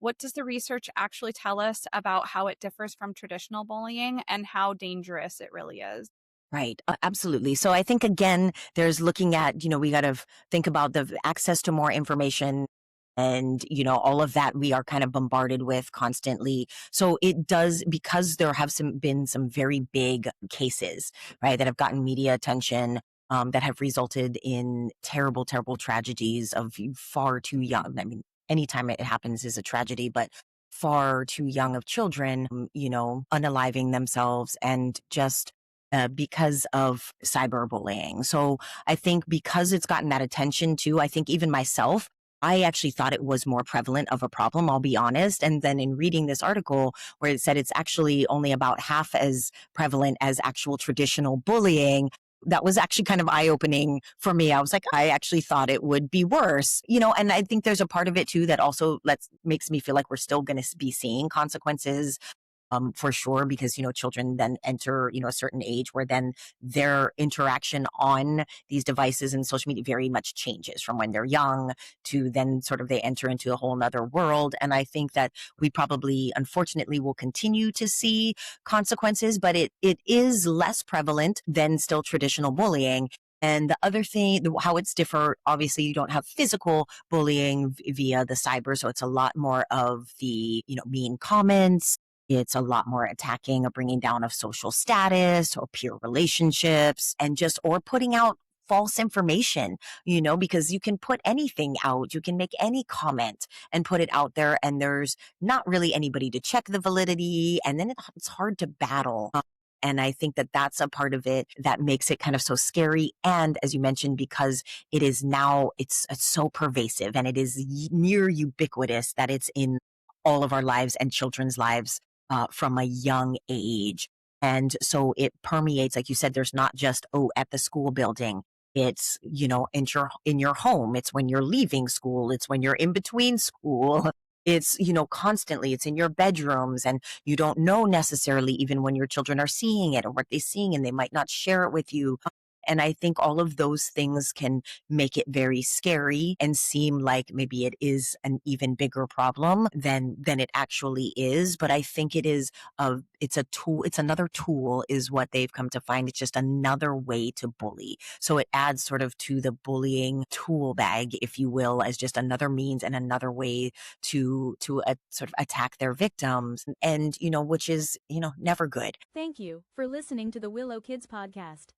What does the research actually tell us about how it differs from traditional bullying and how dangerous it really is? Right. Absolutely. So I think again, there's looking at, we got to think about the access to more information and, all of that we are kind of bombarded with constantly. So it does, because there have been some very big cases, right, that have gotten media attention, that have resulted in terrible, terrible tragedies of far too young. I mean, anytime it happens is a tragedy, but far too young of children, unaliving themselves and just because of cyberbullying. So I think because it's gotten that attention too, I think even myself, I actually thought it was more prevalent of a problem, I'll be honest. And then in reading this article where it said it's actually only about half as prevalent as actual traditional bullying, that was actually kind of eye opening for me. I was like, I actually thought it would be worse, and I think there's a part of it too that also makes me feel like we're still going to be seeing consequences, for sure, because, children then enter, a certain age where then their interaction on these devices and social media very much changes from when they're young to then sort of they enter into a whole nother world. And I think that we probably, unfortunately, will continue to see consequences, but it is less prevalent than still traditional bullying. And the other thing, how it's different, obviously, you don't have physical bullying via the cyber. So it's a lot more of the, mean comments. It's a lot more attacking or bringing down of social status or peer relationships and or putting out false information, because you can put anything out. You can make any comment and put it out there, and there's not really anybody to check the validity. And then it's hard to battle. And I think that that's a part of it that makes it kind of so scary. And as you mentioned, because it is now, it's so pervasive and it is near ubiquitous that it's in all of our lives and children's lives, from a young age. And so it permeates, like you said, there's not just, at the school building. It's, in your home. It's when you're leaving school. It's when you're in between school. It's, constantly, it's in your bedrooms, and you don't know necessarily even when your children are seeing it or what they're seeing, and they might not share it with you. And I think all of those things can make it very scary and seem like maybe it is an even bigger problem than it actually is. But I think it's a tool. It's another tool is what they've come to find. It's just another way to bully. So it adds sort of to the bullying tool bag, if you will, as just another means and another way to sort of attack their victims. And, which is, never good. Thank you for listening to the Willow Kids podcast.